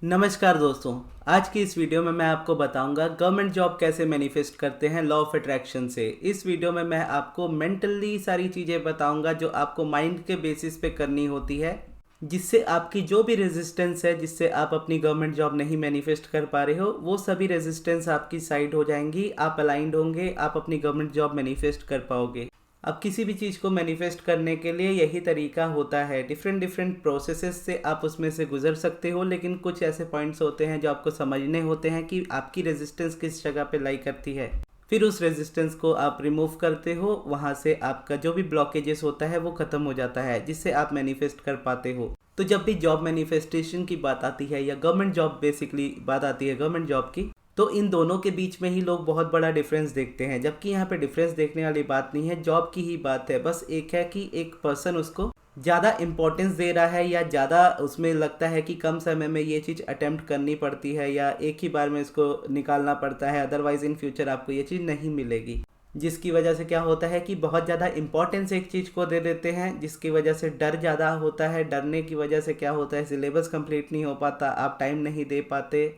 नमस्कार दोस्तों। आज की इस वीडियो में मैं आपको बताऊंगा गवर्नमेंट जॉब कैसे मैनिफेस्ट करते हैं लॉ ऑफ अट्रैक्शन से। इस वीडियो में मैं आपको मेंटली सारी चीज़ें बताऊंगा जो आपको माइंड के बेसिस पे करनी होती है, जिससे आपकी जो भी रेजिस्टेंस है, जिससे आप अपनी गवर्नमेंट जॉब नहीं मैनिफेस्ट कर पा रहे हो, वो सभी रेजिस्टेंस आपकी साइड हो जाएंगी, आप अलाइंड होंगे, आप अपनी गवर्नमेंट जॉब मैनिफेस्ट कर पाओगे। अब किसी भी चीज़ को मैनिफेस्ट करने के लिए यही तरीका होता है। डिफरेंट डिफरेंट प्रोसेसेस से आप उसमें से गुजर सकते हो, लेकिन कुछ ऐसे पॉइंट्स होते हैं जो आपको समझने होते हैं कि आपकी रेजिस्टेंस किस जगह पे लाई करती है। फिर उस रेजिस्टेंस को आप रिमूव करते हो, वहाँ से आपका जो भी ब्लॉकेजेस होता है वो ख़त्म हो जाता है, जिससे आप मैनिफेस्ट कर पाते हो। तो जब भी जॉब मैनिफेस्टेशन की बात आती है या गवर्नमेंट जॉब बेसिकली बात आती है गवर्नमेंट जॉब की, तो इन दोनों के बीच में ही लोग बहुत बड़ा डिफरेंस देखते हैं, जबकि यहाँ पे डिफरेंस देखने वाली बात नहीं है, जॉब की ही बात है। बस एक है कि एक पर्सन उसको ज़्यादा इंपॉर्टेंस दे रहा है या ज़्यादा उसमें लगता है कि कम समय में ये चीज़ अटेम्प्ट करनी पड़ती है या एक ही बार में इसको निकालना पड़ता है, अदरवाइज इन फ्यूचर आपको ये चीज़ नहीं मिलेगी। जिसकी वजह से क्या होता है कि बहुत ज़्यादा इंपॉर्टेंस एक चीज़ को दे देते हैं, जिसकी वजह से डर ज़्यादा होता है। डरने की वजह से क्या होता है, सिलेबस कंप्लीट नहीं हो पाता, आप टाइम नहीं दे पाते,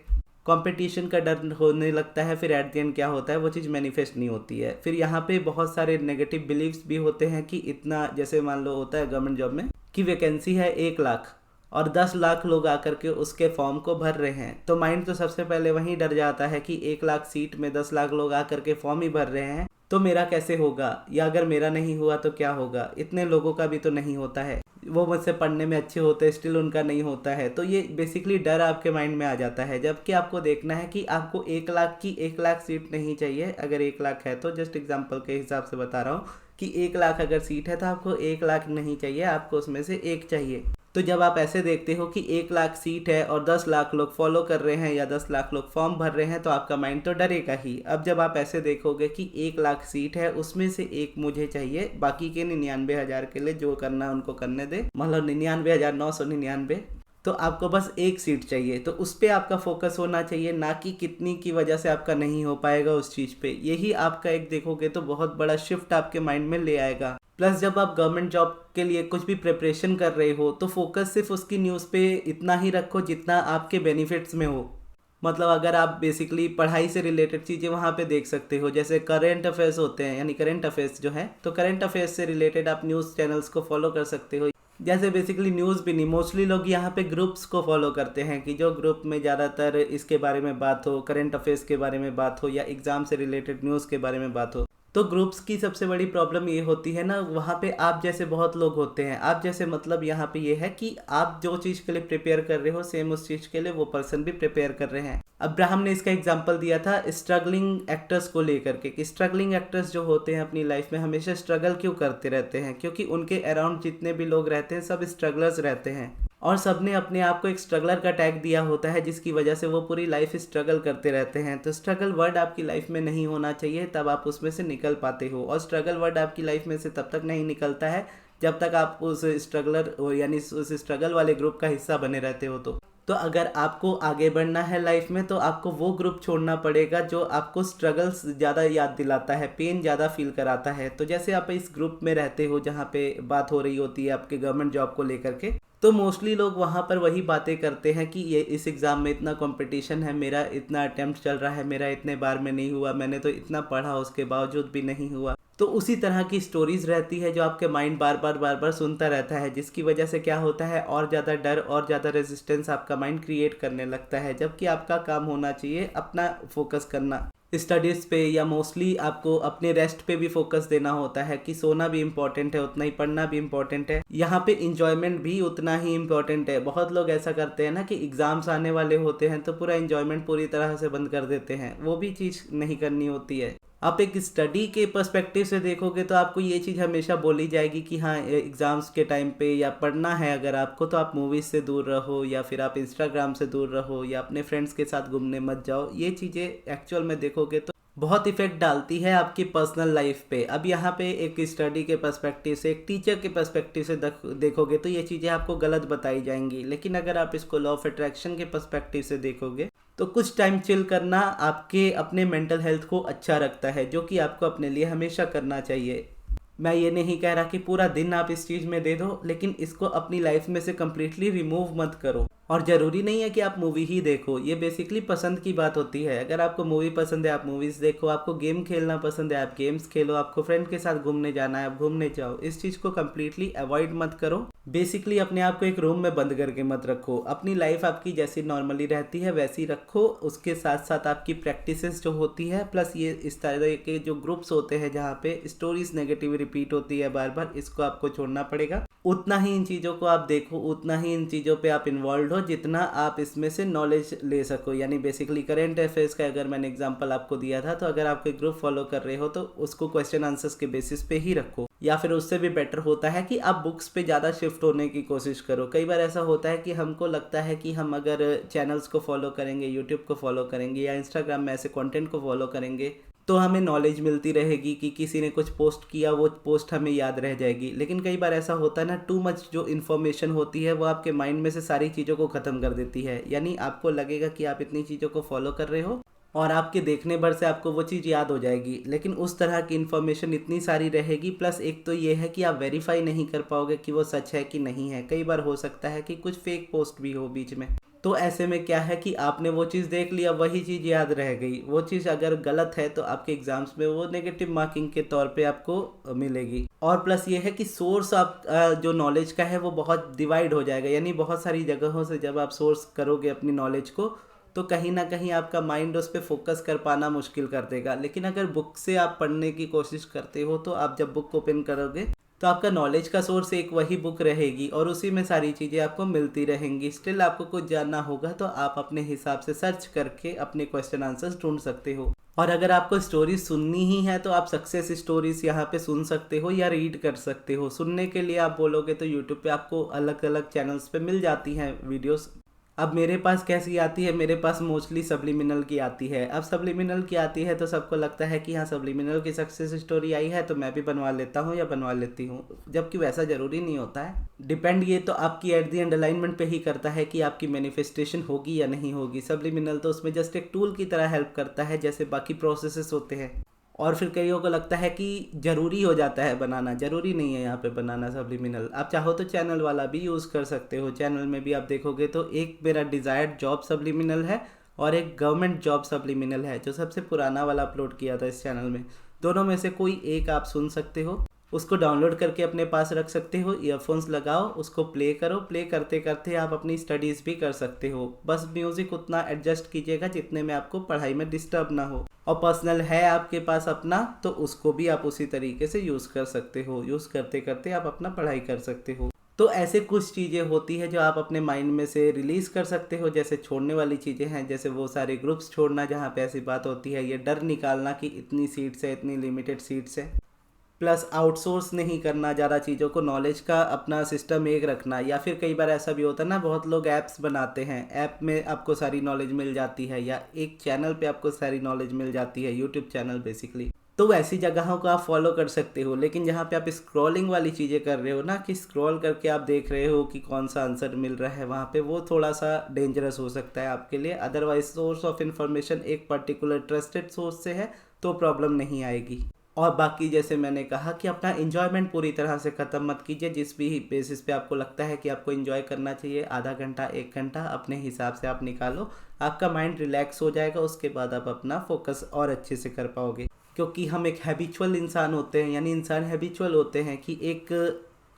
कंपटीशन का डर होने लगता है। फिर एट द एंड क्या होता है, वो चीज़ मैनिफेस्ट नहीं होती है। फिर यहाँ पे बहुत सारे नेगेटिव बिलीव्स भी होते हैं कि इतना, जैसे मान लो होता है गवर्नमेंट जॉब में कि वैकेंसी है 1 लाख और 10 लाख लोग आकर के उसके फॉर्म को भर रहे हैं, तो माइंड तो सबसे पहले वहीं डर जाता है कि 1 लाख सीट में 10 लाख लोग आकर के फॉर्म ही भर रहे हैं, तो मेरा कैसे होगा, या अगर मेरा नहीं हुआ तो क्या होगा। इतने लोगों का भी तो नहीं होता है, वो मुझसे पढ़ने में अच्छे होते हैं, स्टिल उनका नहीं होता है। तो ये बेसिकली डर आपके माइंड में आ जाता है, जबकि आपको देखना है कि आपको 1 लाख की 1 लाख सीट नहीं चाहिए। अगर 1 लाख है तो जस्ट एग्जांपल के हिसाब से बता रहा हूँ कि 1 लाख अगर सीट है तो आपको 1 लाख नहीं चाहिए, आपको उसमें से एक चाहिए। तो जब आप ऐसे देखते हो कि 1 लाख सीट है और 10 लाख लोग फॉलो कर रहे हैं या 10 लाख लोग फॉर्म भर रहे हैं, तो आपका माइंड तो डरेगा ही। अब जब आप ऐसे देखोगे कि 1 लाख सीट है, उसमें से एक मुझे चाहिए, बाकी के 99,000 के लिए जो करना है उनको करने दे, मतलब 99,999, तो आपको बस एक सीट चाहिए। तो उस पर आपका फोकस होना चाहिए, ना कि कितनी की वजह से आपका नहीं हो पाएगा उस चीज़ पे। यही आपका एक देखोगे तो बहुत बड़ा शिफ्ट आपके माइंड में ले आएगा। प्लस जब आप गवर्नमेंट जॉब के लिए कुछ भी प्रिपरेशन कर रहे हो, तो फोकस सिर्फ उसकी न्यूज़ पे इतना ही रखो जितना आपके बेनिफिट्स में हो। मतलब अगर आप बेसिकली पढ़ाई से रिलेटेड चीज़ें वहाँ पे देख सकते हो, जैसे करेंट अफेयर्स होते हैं, यानी करंट अफेयर्स जो है, तो करंट अफेयर्स से रिलेटेड आप न्यूज़ चैनल्स को फॉलो कर सकते हो। जैसे बेसिकली न्यूज़ भी नहीं, मोस्टली लोग यहाँ पे ग्रुप्स को फॉलो करते हैं कि जो ग्रुप में ज़्यादातर इसके बारे में बात हो, करंट अफेयर्स के बारे में बात हो या एग्ज़ाम से रिलेटेड न्यूज़ के बारे में बात हो। तो ग्रुप्स की सबसे बड़ी प्रॉब्लम ये होती है ना, वहाँ पे आप जैसे बहुत लोग होते हैं। आप जैसे मतलब यहाँ पे ये है कि आप जो चीज़ के लिए प्रिपेयर कर रहे हो, सेम उस चीज़ के लिए वो पर्सन भी प्रिपेयर कर रहे हैं। अब्राहम ने इसका एग्जांपल दिया था स्ट्रगलिंग एक्टर्स को लेकर के, कि स्ट्रगलिंग एक्टर्स जो होते हैं अपनी लाइफ में हमेशा स्ट्रगल क्यों करते रहते हैं, क्योंकि उनके अराउंड जितने भी लोग रहते हैं सब स्ट्रगलर्स रहते हैं, और सबने अपने आप को एक स्ट्रगलर का टैग दिया होता है, जिसकी वजह से वो पूरी लाइफ स्ट्रगल करते रहते हैं। तो स्ट्रगल वर्ड आपकी लाइफ में नहीं होना चाहिए, तब आप उसमें से निकल पाते हो। और स्ट्रगल वर्ड आपकी लाइफ में से तब तक नहीं निकलता है जब तक आप उस स्ट्रगलर यानी उस स्ट्रगल वाले ग्रुप का हिस्सा बने रहते हो। तो अगर आपको आगे बढ़ना है लाइफ में, तो आपको वो ग्रुप छोड़ना पड़ेगा जो आपको स्ट्रगल्स ज़्यादा याद दिलाता है, पेन ज़्यादा फील कराता है। तो जैसे आप इस ग्रुप में रहते हो जहाँ पे बात हो रही होती है आपके गवर्नमेंट जॉब को लेकर के, तो मोस्टली लोग वहाँ पर वही बातें करते हैं कि ये इस एग्ज़ाम में इतना कंपटीशन है, मेरा इतना अटेम्प्ट चल रहा है, मेरा इतने बार में नहीं हुआ, मैंने तो इतना पढ़ा उसके बावजूद भी नहीं हुआ। तो उसी तरह की स्टोरीज रहती है जो आपके माइंड बार बार सुनता रहता है, जिसकी वजह से क्या होता है, और ज़्यादा डर और ज़्यादा रेजिस्टेंस आपका माइंड क्रिएट करने लगता है। जबकि आपका काम होना चाहिए अपना फोकस करना स्टडीज़ पे, या मोस्टली आपको अपने रेस्ट पे भी फोकस देना होता है कि सोना भी इम्पॉर्टेंट है, उतना ही पढ़ना भी इम्पॉर्टेंट है। यहाँ पे इंजॉयमेंट भी उतना ही इम्पॉर्टेंट है। बहुत लोग ऐसा करते हैं ना कि एग्ज़ाम्स आने वाले होते हैं तो पूरा इंजॉयमेंट पूरी तरह से बंद कर देते हैं, वो भी चीज़ नहीं करनी होती है। आप एक स्टडी के पर्सपेक्टिव से देखोगे तो आपको ये चीज़ हमेशा बोली जाएगी कि हाँ, एग्ज़ाम्स के टाइम पे या पढ़ना है अगर आपको, तो आप मूवीज़ से दूर रहो, या फिर आप इंस्टाग्राम से दूर रहो, या अपने फ्रेंड्स के साथ घूमने मत जाओ। ये चीज़ें एक्चुअल में देखोगे तो बहुत इफेक्ट डालती है आपकी पर्सनल लाइफ पे। अब यहाँ पे एक स्टडी के पर्सपेक्टिव से, एक टीचर के पर्सपेक्टिव से देखोगे तो ये चीज़ें आपको गलत बताई जाएंगी। लेकिन अगर आप इसको लॉ ऑफ अट्रैक्शन के पर्सपेक्टिव से देखोगे तो कुछ टाइम चिल करना आपके अपने मेंटल हेल्थ को अच्छा रखता है, जो कि आपको अपने लिए हमेशा करना चाहिए। मैं ये नहीं कह रहा कि पूरा दिन आप इस चीज़ में दे दो, लेकिन इसको अपनी लाइफ में से कम्प्लीटली रिमूव मत करो। और ज़रूरी नहीं है कि आप मूवी ही देखो, ये बेसिकली पसंद की बात होती है। अगर आपको मूवी पसंद है आप मूवीज़ देखो, आपको गेम खेलना पसंद है आप गेम्स खेलो, आपको फ्रेंड के साथ घूमने जाना है आप घूमने जाओ। इस चीज़ को कम्प्लीटली अवॉइड मत करो। बेसिकली अपने आप को एक रूम में बंद करके मत रखो। अपनी लाइफ आपकी जैसी नॉर्मली रहती है वैसी रखो। उसके साथ साथ आपकी प्रैक्टिसेस जो होती है, प्लस ये इस तरह के जो ग्रुप्स होते हैं जहाँ पे स्टोरीज नेगेटिव रिपीट होती है बार बार, इसको आपको छोड़ना पड़ेगा। उतना ही इन चीज़ों को आप देखो, उतना ही इन चीज़ों पे आप इन्वॉल्व हो जितना आप इसमें से नॉलेज ले सको। यानी बेसिकली करेंट अफेयर्स का अगर मैंने एग्जांपल आपको दिया था, तो अगर आप कोई ग्रुप फॉलो कर रहे हो तो उसको क्वेश्चन आंसर्स के बेसिस पे ही रखो। या फिर उससे भी बेटर होता है कि आप बुक्स पे ज़्यादा शिफ्ट होने की कोशिश करो। कई बार ऐसा होता है कि हमको लगता है कि हम अगर चैनल्स को फॉलो करेंगे, यूट्यूब को फॉलो करेंगे या इंस्टाग्राम में ऐसे कंटेंट को फॉलो करेंगे तो हमें नॉलेज मिलती रहेगी कि किसी ने कुछ पोस्ट किया, वो पोस्ट हमें याद रह जाएगी। लेकिन कई बार ऐसा होता है ना, टू मच जो इन्फॉर्मेशन होती है वो आपके माइंड में से सारी चीज़ों को ख़त्म कर देती है। यानी आपको लगेगा कि आप इतनी चीज़ों को फॉलो कर रहे हो और आपके देखने भर से आपको वो चीज़ याद हो जाएगी, लेकिन उस तरह की इन्फॉर्मेशन इतनी सारी रहेगी। प्लस एक तो ये है कि आप वेरीफाई नहीं कर पाओगे कि वो सच है कि नहीं है। कई बार हो सकता है कि कुछ फेक पोस्ट भी हो बीच में, तो ऐसे में क्या है कि आपने वो चीज़ देख लिया, वही चीज़ याद रह गई। वो चीज़ अगर गलत है तो आपके एग्जाम्स में वो नेगेटिव मार्किंग के तौर पे आपको मिलेगी। और प्लस ये है कि सोर्स आप जो नॉलेज का है वो बहुत डिवाइड हो जाएगा। यानी बहुत सारी जगहों से जब आप सोर्स करोगे अपनी नॉलेज को, तो कहीं ना कहीं आपका माइंड उस पर फोकस कर पाना मुश्किल कर देगा। लेकिन अगर बुक से आप पढ़ने की कोशिश करते हो तो आप जब बुक ओपन करोगे तो आपका नॉलेज का सोर्स एक वही बुक रहेगी और उसी में सारी चीज़ें आपको मिलती रहेंगी। स्टिल आपको कुछ जानना होगा तो आप अपने हिसाब से सर्च करके अपने क्वेश्चन आंसर्स ढूंढ सकते हो। और अगर आपको स्टोरीज सुननी ही है तो आप सक्सेस स्टोरीज यहाँ पे सुन सकते हो या रीड कर सकते हो। सुनने के लिए आप बोलोगे तो यूट्यूब पे आपको अलग अलग चैनल्स पे मिल जाती हैं वीडियोस। अब मेरे पास कैसी आती है, मेरे पास मोस्टली सब्लिमिनल की आती है। अब सब्लिमिनल की आती है तो सबको लगता है कि हाँ सब्लिमिनल की सक्सेस स्टोरी आई है तो मैं भी बनवा लेता हूँ या बनवा लेती हूँ, जबकि वैसा ज़रूरी नहीं होता है। डिपेंड ये तो आपकी एट दी एंड अलाइनमेंट पे ही करता है कि आपकी मैनिफेस्टेशन होगी या नहीं होगी। सब्लिमिनल तो उसमें जस्ट एक टूल की तरह हेल्प करता है जैसे बाकी प्रोसेसेस होते हैं। और फिर कईयों को लगता है कि ज़रूरी हो जाता है बनाना, ज़रूरी नहीं है यहाँ पे बनाना सब्लिमिनल। आप चाहो तो चैनल वाला भी यूज़ कर सकते हो। चैनल में भी आप देखोगे तो एक मेरा डिज़ायर्ड जॉब सब्लिमिनल है और एक गवर्नमेंट जॉब सब्लिमिनल है, जो सबसे पुराना वाला अपलोड किया था इस चैनल में। दोनों में से कोई एक आप सुन सकते हो, उसको डाउनलोड करके अपने पास रख सकते हो, ईयरफोन्स लगाओ, उसको प्ले करो, प्ले करते करते आप अपनी स्टडीज़ भी कर सकते हो। बस म्यूज़िक उतना एडजस्ट कीजिएगा जितने में आपको पढ़ाई में डिस्टर्ब ना हो। और पर्सनल है आपके पास अपना तो उसको भी आप उसी तरीके से यूज़ कर सकते हो। यूज़ करते करते आप अपना पढ़ाई कर सकते हो। तो ऐसे कुछ चीज़ें होती है जो आप अपने माइंड में से रिलीज़ कर सकते हो। जैसे छोड़ने वाली चीज़ें हैं, जैसे वो सारे ग्रुप्स छोड़ना जहाँ पे ऐसी बात होती है, ये डर निकालना कि इतनी सीट्स है, इतनी लिमिटेड सीट्स है। प्लस आउटसोर्स नहीं करना ज़्यादा चीज़ों को, नॉलेज का अपना सिस्टम एक रखना। या फिर कई बार ऐसा भी होता है ना, बहुत लोग ऐप्स बनाते हैं, ऐप में आपको सारी नॉलेज मिल जाती है या एक चैनल पे आपको सारी नॉलेज मिल जाती है, यूट्यूब चैनल बेसिकली। तो ऐसी जगहों को आप फॉलो कर सकते हो। लेकिन जहाँ पे आप स्क्रॉलिंग वाली चीज़ें कर रहे हो ना, कि स्क्रॉल करके आप देख रहे हो कि कौन सा आंसर मिल रहा है, वहाँ पे वो थोड़ा सा डेंजरस हो सकता है आपके लिए। अदरवाइज सोर्स ऑफ इन्फॉर्मेशन एक पर्टिकुलर ट्रस्टेड सोर्स से है तो प्रॉब्लम नहीं आएगी। और बाकी जैसे मैंने कहा कि अपना एंजॉयमेंट पूरी तरह से ख़त्म मत कीजिए। जिस भी बेसिस पे आपको लगता है कि आपको एंजॉय करना चाहिए, आधा घंटा 1 घंटा अपने हिसाब से आप निकालो, आपका माइंड रिलैक्स हो जाएगा। उसके बाद आप अपना फोकस और अच्छे से कर पाओगे। क्योंकि हम एक हैबिचुअल इंसान होते हैं, यानी इंसान हैबिचुअल होते हैं कि एक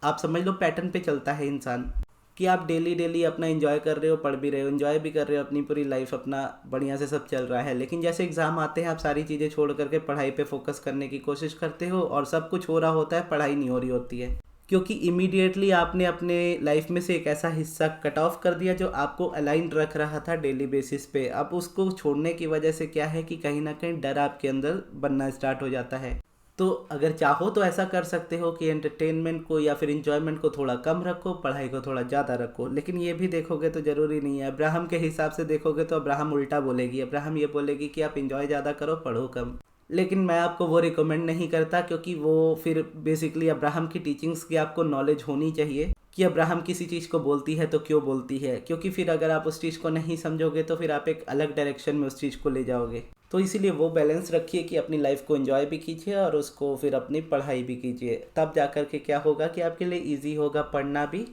आप समझ लो पैटर्न पे चलता है इंसान, कि आप डेली डेली अपना एंजॉय कर रहे हो, पढ़ भी रहे हो, एंजॉय भी कर रहे हो, अपनी पूरी लाइफ अपना बढ़िया से सब चल रहा है। लेकिन जैसे एग्ज़ाम आते हैं आप सारी चीज़ें छोड़ करके पढ़ाई पे फोकस करने की कोशिश करते हो और सब कुछ हो रहा होता है, पढ़ाई नहीं हो रही होती है। क्योंकि इमीडिएटली आपने अपने लाइफ में से एक ऐसा हिस्सा कट ऑफ कर दिया जो आपको अलाइन रख रहा था डेली बेसिस पे। अब उसको छोड़ने की वजह से क्या है कि कहीं ना कहीं डर आपके अंदर बनना स्टार्ट हो जाता है। तो अगर चाहो तो ऐसा कर सकते हो कि एंटरटेनमेंट को या फिर इंजॉयमेंट को थोड़ा कम रखो, पढ़ाई को थोड़ा ज़्यादा रखो। लेकिन ये भी देखोगे तो ज़रूरी नहीं है। अब्राहम के हिसाब से देखोगे तो अब्राहम उल्टा बोलेगी। अब्राहम ये बोलेगी कि आप इंजॉय ज़्यादा करो, पढ़ो कम। लेकिन मैं आपको वो रिकमेंड नहीं करता, क्योंकि वो फिर बेसिकली अब्राहम की टीचिंग्स की आपको नॉलेज होनी चाहिए कि अब्राहम किसी चीज़ को बोलती है तो क्यों बोलती है। क्योंकि फिर अगर आप उस चीज़ को नहीं समझोगे तो फिर आप एक अलग डायरेक्शन में उस चीज़ को ले जाओगे। तो इसीलिए वो बैलेंस रखिए कि अपनी लाइफ को एंजॉय भी कीजिए और उसको फिर अपनी पढ़ाई भी कीजिए। तब जा कर के क्या होगा कि आपके लिए ईजी होगा पढ़ना भी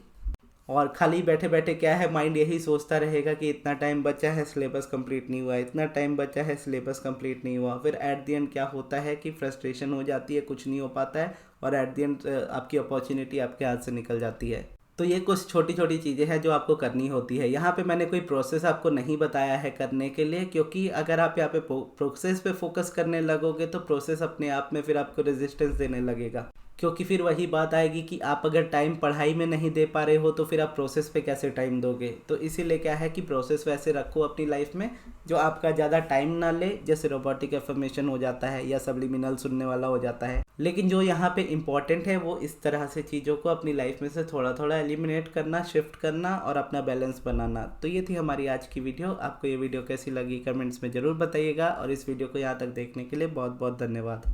और खाली बैठे बैठे क्या है, माइंड यही सोचता रहेगा कि इतना टाइम बचा है, सिलेबस कंप्लीट नहीं हुआ, इतना टाइम बचा है, सिलेबस कंप्लीट नहीं हुआ। फिर एट द एंड क्या होता है कि फ्रस्ट्रेशन हो जाती है, कुछ नहीं हो पाता है और एट द एंड आपकी अपॉर्चुनिटी आपके हाथ से निकल जाती है। तो ये कुछ छोटी छोटी चीज़ें हैं जो आपको करनी होती है। यहाँ पे मैंने कोई प्रोसेस आपको नहीं बताया है करने के लिए, क्योंकि अगर आप यहाँ पे प्रोसेस पे फोकस करने लगोगे तो प्रोसेस अपने आप में फिर आपको रेजिस्टेंस देने लगेगा। क्योंकि फिर वही बात आएगी कि आप अगर टाइम पढ़ाई में नहीं दे पा रहे हो तो फिर आप प्रोसेस पे कैसे टाइम दोगे। तो इसीलिए क्या है कि प्रोसेस वैसे रखो अपनी लाइफ में जो आपका ज़्यादा टाइम ना ले, जैसे रोबोटिक एफर्मेशन हो जाता है या सब्लिमिनल सुनने वाला हो जाता है। लेकिन जो यहाँ पे इम्पॉर्टेंट है वो इस तरह से चीज़ों को अपनी लाइफ में से थोड़ा थोड़ा एलिमिनेट करना, शिफ्ट करना और अपना बैलेंस बनाना। तो ये थी हमारी आज की वीडियो। आपको ये वीडियो कैसी लगी कमेंट्स में ज़रूर बताइएगा और इस वीडियो को यहाँ तक देखने के लिए बहुत बहुत धन्यवाद।